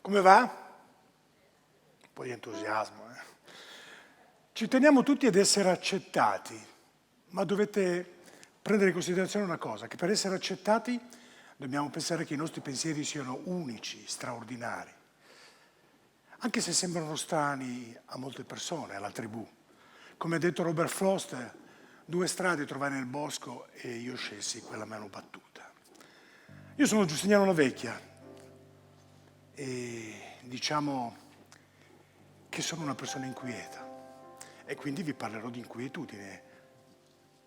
Come va? Un po' di entusiasmo. Ci teniamo tutti ad essere accettati, ma dovete prendere in considerazione una cosa, che per essere accettati dobbiamo pensare che i nostri pensieri siano unici, straordinari, anche se sembrano strani a molte persone, alla tribù. Come ha detto Robert Frost, 2 strade trovai nel bosco e io scelsi quella meno battuta. Io sono Giustiniano La Vecchia e diciamo che sono una persona inquieta e quindi vi parlerò di inquietudine,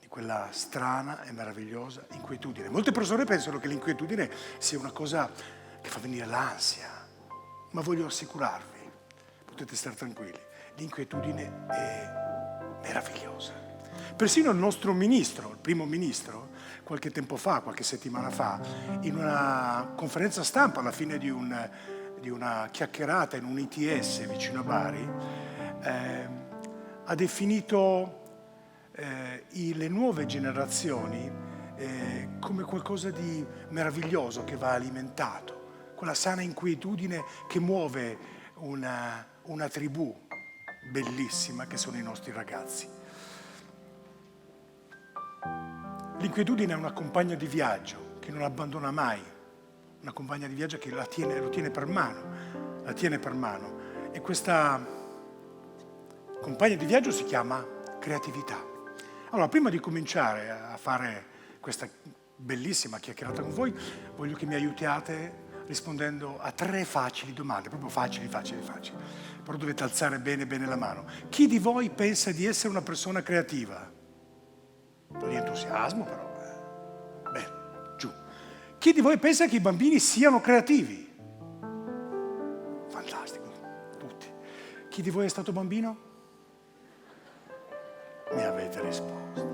di quella strana e meravigliosa inquietudine. Molte persone pensano che l'inquietudine sia una cosa che fa venire l'ansia, ma voglio assicurarvi, potete stare tranquilli, l'inquietudine è meravigliosa. Persino il nostro ministro, il primo ministro, qualche tempo fa, qualche settimana fa, in una conferenza stampa alla fine di una chiacchierata in un ITS vicino a Bari, ha definito le nuove generazioni come qualcosa di meraviglioso che va alimentato, quella sana inquietudine che muove una tribù bellissima che sono i nostri ragazzi. L'inquietudine è una compagna di viaggio che non abbandona mai, una compagna di viaggio che lo tiene per mano, e questa compagna di viaggio si chiama creatività. Allora, prima di cominciare a fare questa bellissima chiacchierata con voi, voglio che mi aiutiate rispondendo a 3 facili domande, proprio facili. Però dovete alzare bene la mano. Chi di voi pensa di essere una persona creativa? Un po' di entusiasmo però. Bene, giù. Chi di voi pensa che i bambini siano creativi? Fantastico, tutti. Chi di voi è stato bambino? Mi avete risposto.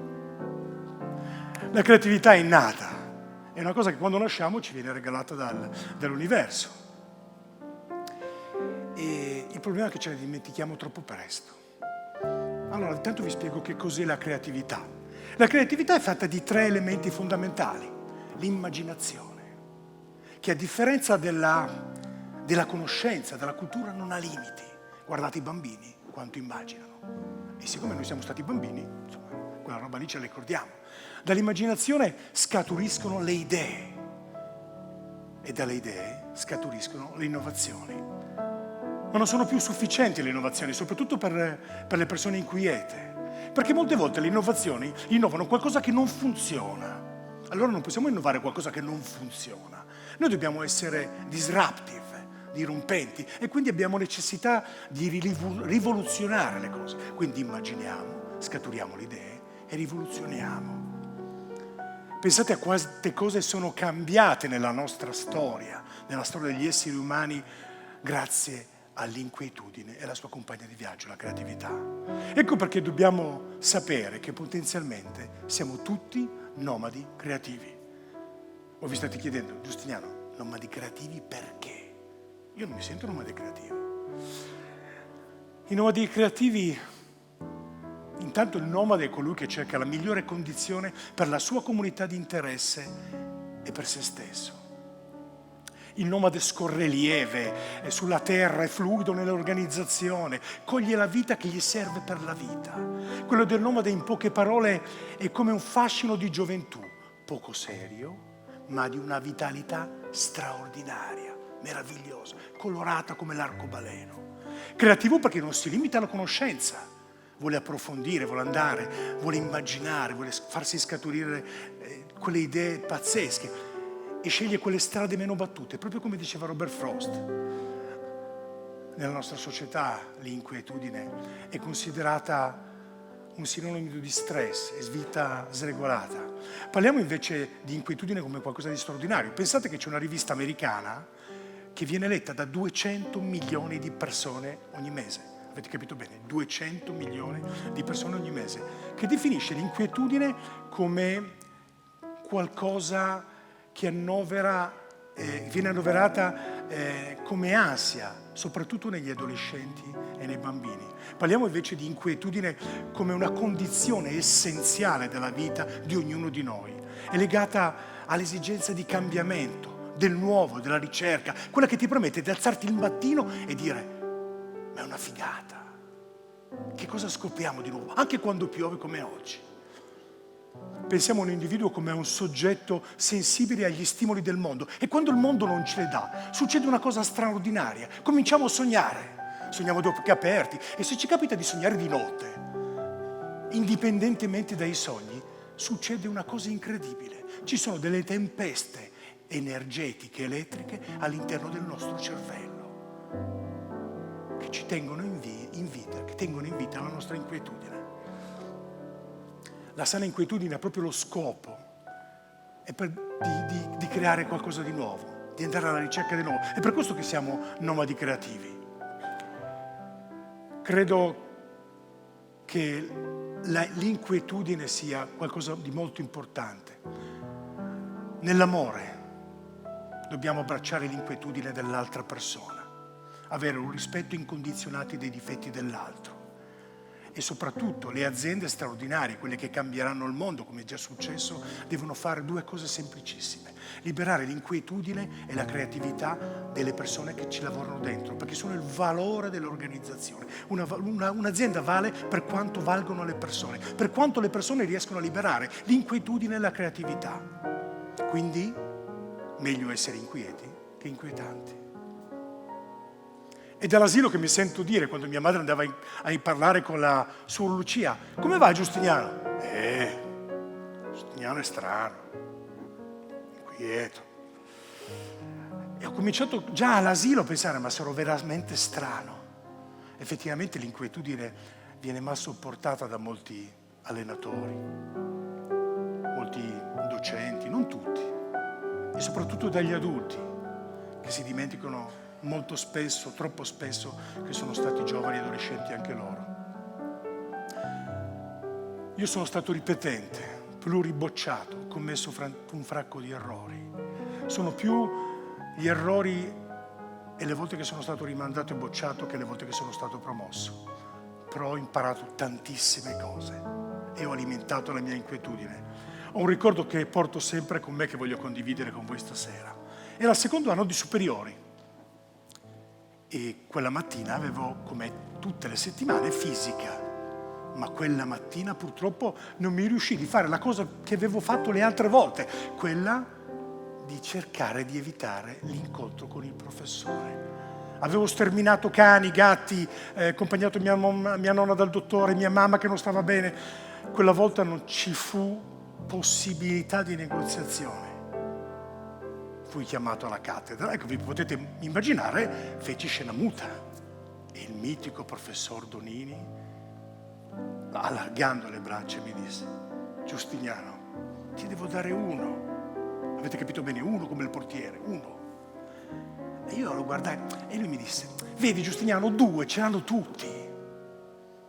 La creatività è innata, è una cosa che quando nasciamo ci viene regalata dall'universo. E il problema è che ce la dimentichiamo troppo presto. Allora, intanto vi spiego che cos'è la creatività. La creatività è fatta di 3 elementi fondamentali. L'immaginazione, che a differenza della conoscenza, della cultura, non ha limiti. Guardate i bambini quanto immaginano. E siccome noi siamo stati bambini, insomma, quella roba lì ce la ricordiamo. Dall'immaginazione scaturiscono le idee e dalle idee scaturiscono le innovazioni. Ma non sono più sufficienti le innovazioni, soprattutto per le persone inquiete. Perché molte volte le innovazioni innovano qualcosa che non funziona. Allora non possiamo innovare qualcosa che non funziona. Noi dobbiamo essere disruptive, dirompenti, e quindi abbiamo necessità di rivoluzionare le cose. Quindi immaginiamo, scaturiamo le idee e rivoluzioniamo. Pensate a quante cose sono cambiate nella nostra storia, nella storia degli esseri umani, grazie all'inquietudine e la sua compagna di viaggio, la creatività. Ecco perché dobbiamo sapere che potenzialmente siamo tutti nomadi creativi. Voi vi state chiedendo, Giustiniano, nomadi creativi perché? Io non mi sento nomade creativo. I nomadi creativi, intanto il nomade è colui che cerca la migliore condizione per la sua comunità di interesse e per se stesso. Il nomade scorre lieve, è sulla terra, è fluido nell'organizzazione, coglie la vita che gli serve per la vita. Quello del nomade, in poche parole, è come un fascino di gioventù, poco serio, ma di una vitalità straordinaria, meravigliosa, colorata come l'arcobaleno. Creativo perché non si limita alla conoscenza, vuole approfondire, vuole andare, vuole immaginare, vuole farsi scaturire quelle idee pazzesche. E sceglie quelle strade meno battute, proprio come diceva Robert Frost. Nella nostra società l'inquietudine è considerata un sinonimo di stress e vita sregolata. Parliamo invece di inquietudine come qualcosa di straordinario. Pensate che c'è una rivista americana che viene letta da 200 milioni di persone ogni mese. Avete capito bene? 200 milioni di persone ogni mese, che definisce l'inquietudine come qualcosa che viene annoverata come ansia, soprattutto negli adolescenti e nei bambini. Parliamo invece di inquietudine come una condizione essenziale della vita di ognuno di noi. È legata all'esigenza di cambiamento, del nuovo, della ricerca, quella che ti permette di alzarti il mattino e dire: ma è una figata, che cosa scopriamo di nuovo, anche quando piove come oggi. Pensiamo a un individuo come a un soggetto sensibile agli stimoli del mondo, e quando il mondo non ce le dà, succede una cosa straordinaria: cominciamo a sognare, sogniamo ad occhi aperti, e se ci capita di sognare di notte, indipendentemente dai sogni, succede una cosa incredibile: ci sono delle tempeste energetiche, elettriche all'interno del nostro cervello che ci tengono in vita, che tengono in vita la nostra inquietudine. La sana inquietudine ha proprio lo scopo di creare qualcosa di nuovo, di andare alla ricerca di nuovo. È per questo che siamo nomadi creativi. Credo che l'inquietudine sia qualcosa di molto importante. Nell'amore dobbiamo abbracciare l'inquietudine dell'altra persona, avere un rispetto incondizionato dei difetti dell'altro. E soprattutto le aziende straordinarie, quelle che cambieranno il mondo, come è già successo, devono fare due cose semplicissime: liberare l'inquietudine e la creatività delle persone che ci lavorano dentro, perché sono il valore dell'organizzazione. Un'azienda vale per quanto valgono le persone, per quanto le persone riescono a liberare l'inquietudine e la creatività. Quindi meglio essere inquieti che inquietanti. È dall'asilo che mi sento dire, quando mia madre andava a parlare con la Suor Lucia: come va Giustiniano? Giustiniano è strano, inquieto. E ho cominciato già all'asilo a pensare: ma sarò veramente strano? Effettivamente l'inquietudine viene mal sopportata da molti allenatori, molti docenti, non tutti, e soprattutto dagli adulti, che si dimenticano molto spesso, troppo spesso, che sono stati giovani e adolescenti anche loro. Io sono stato ripetente, pluribocciato, ho commesso un fracco di errori. Sono più gli errori e le volte che sono stato rimandato e bocciato che le volte che sono stato promosso. Però ho imparato tantissime cose e ho alimentato la mia inquietudine. Ho un ricordo che porto sempre con me, che voglio condividere con voi stasera. Era il secondo anno di superiori. E quella mattina avevo, come tutte le settimane, fisica, ma quella mattina purtroppo non mi riuscì di fare la cosa che avevo fatto le altre volte, quella di cercare di evitare l'incontro con il professore. Avevo sterminato cani, gatti, accompagnato mia nonna dal dottore, mia mamma che non stava bene. Quella volta non ci fu possibilità di negoziazione. Fui chiamato alla cattedra e, come potete immaginare, feci scena muta. E il mitico professor Donini, allargando le braccia, mi disse: Giustiniano, ti devo dare uno. Avete capito bene? Uno come il portiere, uno. E io lo guardai e lui mi disse: vedi Giustiniano, 2 ce l'hanno tutti.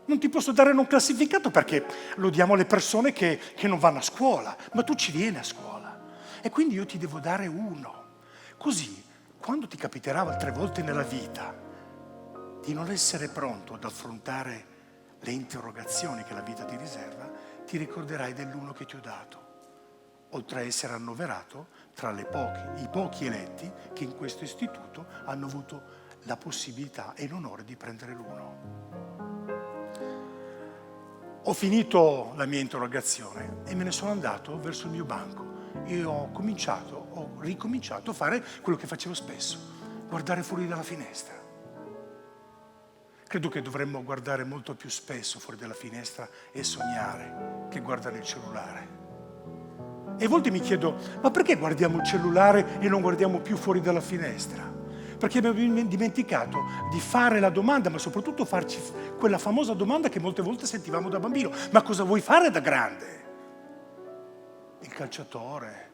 Non ti posso dare non classificato perché lo diamo alle persone che non vanno a scuola, ma tu ci vieni a scuola. E quindi io ti devo dare 1. Così, quando ti capiterà altre volte nella vita di non essere pronto ad affrontare le interrogazioni che la vita ti riserva, ti ricorderai dell'1 che ti ho dato, oltre a essere annoverato tra i pochi eletti che in questo istituto hanno avuto la possibilità e l'onore di prendere l'1. Ho finito la mia interrogazione e me ne sono andato verso il mio banco e ho ricominciato a fare quello che facevo spesso: guardare fuori dalla finestra. Credo che dovremmo guardare molto più spesso fuori dalla finestra e sognare che guardare il cellulare. E a volte mi chiedo: ma perché guardiamo il cellulare e non guardiamo più fuori dalla finestra? Perché abbiamo dimenticato di fare la domanda, ma soprattutto farci quella famosa domanda che molte volte sentivamo da bambino: ma cosa vuoi fare da grande? Il calciatore,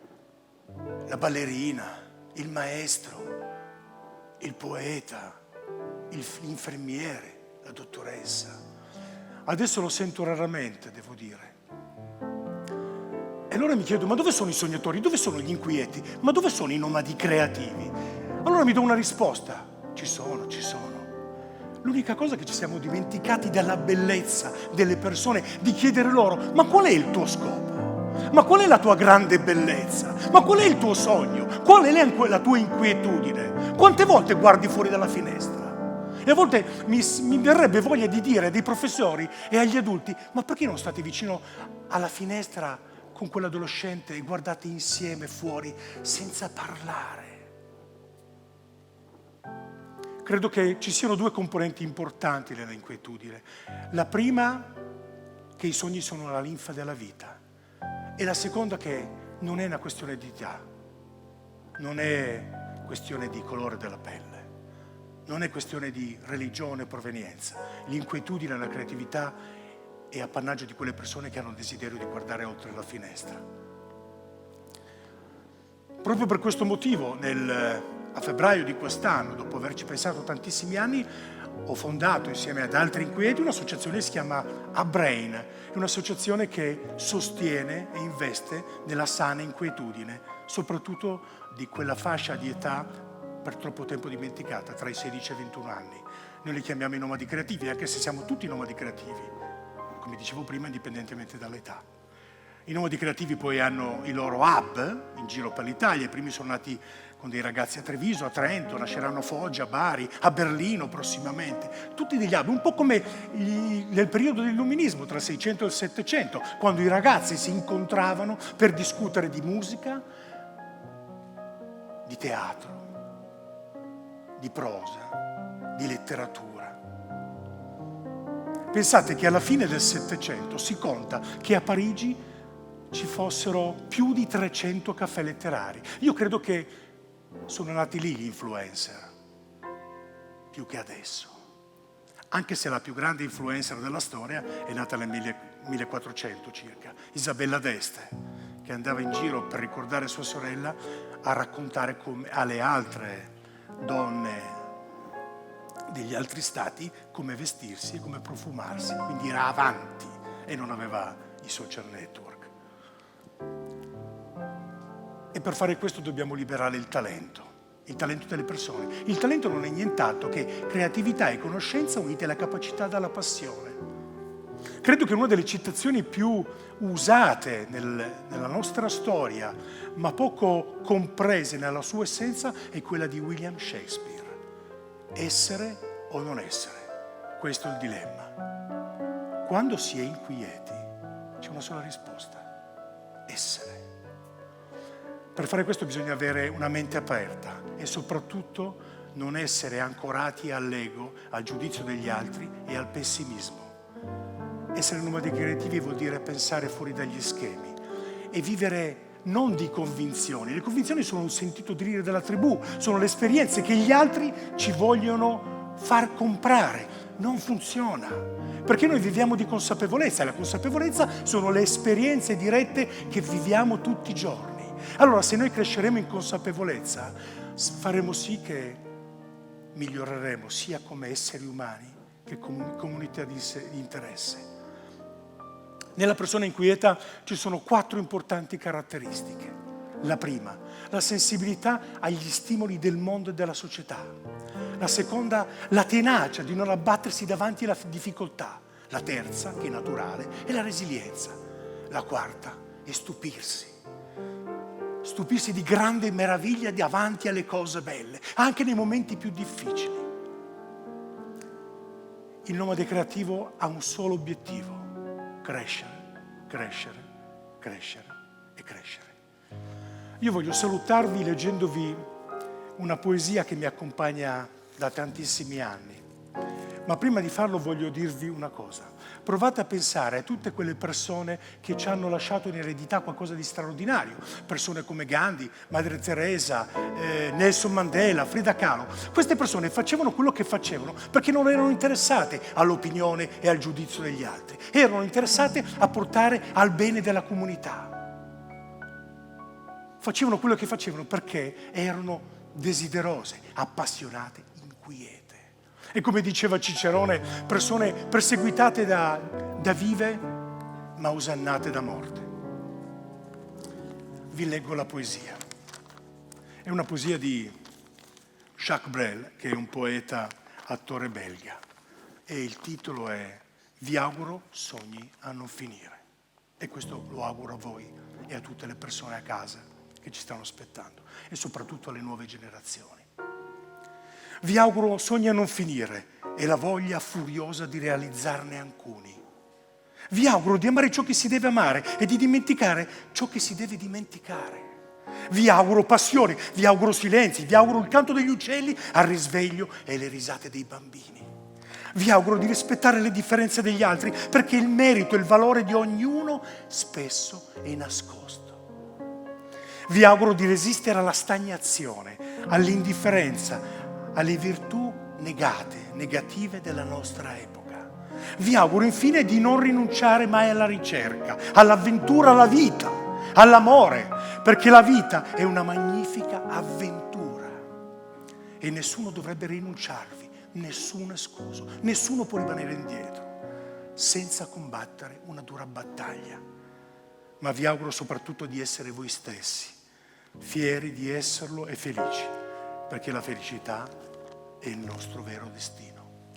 la ballerina, il maestro, il poeta, l'infermiere, la dottoressa. Adesso lo sento raramente, devo dire. E allora mi chiedo: ma dove sono i sognatori? Dove sono gli inquieti? Ma dove sono i nomadi creativi? Allora mi do una risposta: ci sono. L'unica cosa è che ci siamo dimenticati della bellezza delle persone, di chiedere loro: ma qual è il tuo scopo? Ma qual è la tua grande bellezza? Ma qual è il tuo sogno? Qual è la tua inquietudine? Quante volte guardi fuori dalla finestra? E a volte mi verrebbe voglia di dire ai professori e agli adulti: ma perché non state vicino alla finestra con quell'adolescente e guardate insieme fuori senza parlare? Credo che ci siano due componenti importanti nella inquietudine. La prima, che i sogni sono la linfa della vita, e la seconda, che non è una questione di età, non è questione di colore della pelle, non è questione di religione o provenienza. L'inquietudine e la creatività è appannaggio di quelle persone che hanno il desiderio di guardare oltre la finestra. Proprio per questo motivo, a febbraio di quest'anno, dopo averci pensato tantissimi anni, ho fondato insieme ad altri inquieti un'associazione che si chiama A-Brain, è un'associazione che sostiene e investe nella sana inquietudine, soprattutto di quella fascia di età per troppo tempo dimenticata, tra i 16 e i 21 anni. Noi li chiamiamo i nomadi creativi, anche se siamo tutti nomadi creativi, come dicevo prima, indipendentemente dall'età. I nomadi creativi poi hanno i loro hub in giro per l'Italia. I primi sono nati con dei ragazzi a Treviso, a Trento, nasceranno a Foggia, a Bari, a Berlino prossimamente. Tutti degli hub, un po' come nel periodo dell'illuminismo, tra il 600 e il 700, quando i ragazzi si incontravano per discutere di musica, di teatro, di prosa, di letteratura. Pensate che alla fine del Settecento si conta che a Parigi ci fossero più di 300 caffè letterari. Io credo che sono nati lì gli influencer, più che adesso. Anche se la più grande influencer della storia è nata nel 1400 circa, Isabella d'Este, che andava in giro per ricordare sua sorella a raccontare alle altre donne degli altri stati come vestirsi e come profumarsi. Quindi era avanti e non aveva i social network. E per fare questo dobbiamo liberare il talento delle persone. Il talento non è nient'altro che creatività e conoscenza unite alla capacità dalla passione. Credo che una delle citazioni più usate nella nostra storia, ma poco comprese nella sua essenza, è quella di William Shakespeare. Essere o non essere? Questo è il dilemma. Quando si è inquieti, c'è una sola risposta: essere. Per fare questo bisogna avere una mente aperta e soprattutto non essere ancorati all'ego, al giudizio degli altri e al pessimismo. Essere nomadi creativi vuol dire pensare fuori dagli schemi e vivere non di convinzioni. Le convinzioni sono un sentito dire della tribù, sono le esperienze che gli altri ci vogliono far comprare. Non funziona, perché noi viviamo di consapevolezza e la consapevolezza sono le esperienze dirette che viviamo tutti i giorni. Allora, se noi cresceremo in consapevolezza, faremo sì che miglioreremo sia come esseri umani che come comunità di interesse. Nella persona inquieta ci sono 4 importanti caratteristiche. La prima, la sensibilità agli stimoli del mondo e della società. La seconda, la tenacia di non abbattersi davanti alla difficoltà. La terza, che è naturale, è la resilienza. La quarta è stupirsi di grande meraviglia davanti alle cose belle, anche nei momenti più difficili. Il nomade creativo ha un solo obiettivo: crescere, crescere, crescere e crescere. Io voglio salutarvi leggendovi una poesia che mi accompagna da tantissimi anni. Ma prima di farlo voglio dirvi una cosa. Provate a pensare a tutte quelle persone che ci hanno lasciato in eredità qualcosa di straordinario. Persone come Gandhi, Madre Teresa, Nelson Mandela, Frida Kahlo. Queste persone facevano quello che facevano perché non erano interessate all'opinione e al giudizio degli altri. Erano interessate a portare al bene della comunità. Facevano quello che facevano perché erano desiderose, appassionate, inquiete. E come diceva Cicerone, persone perseguitate da vive, ma osannate da morte. Vi leggo la poesia. È una poesia di Jacques Brel, che è un poeta, attore belga. E il titolo è Vi auguro sogni a non finire. E questo lo auguro a voi. e a tutte le persone a casa che ci stanno aspettando e soprattutto alle nuove generazioni. Vi auguro sogni a non finire e la voglia furiosa di realizzarne alcuni. Vi auguro di amare ciò che si deve amare e di dimenticare ciò che si deve dimenticare. Vi auguro passione, vi auguro silenzi, vi auguro il canto degli uccelli al risveglio e le risate dei bambini. Vi auguro di rispettare le differenze degli altri, perché il merito e il valore di ognuno spesso è nascosto. Vi auguro di resistere alla stagnazione, all'indifferenza, alle virtù negative della nostra epoca. Vi auguro infine di non rinunciare mai alla ricerca, all'avventura, alla vita, all'amore, perché la vita è una magnifica avventura e nessuno dovrebbe rinunciarvi. Nessuno escluso, nessuno può rimanere indietro senza combattere una dura battaglia. Ma vi auguro soprattutto di essere voi stessi, fieri di esserlo e felici, perché la felicità è il nostro vero destino.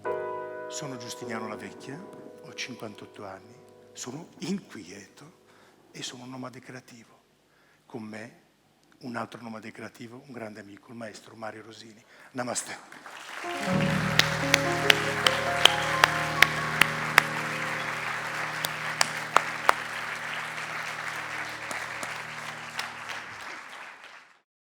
Sono Giustiniano La Vecchia, ho 58 anni, sono inquieto e sono un nomade creativo. Con me un altro nomade creativo, un grande amico, il maestro Mario Rosini. Namaste.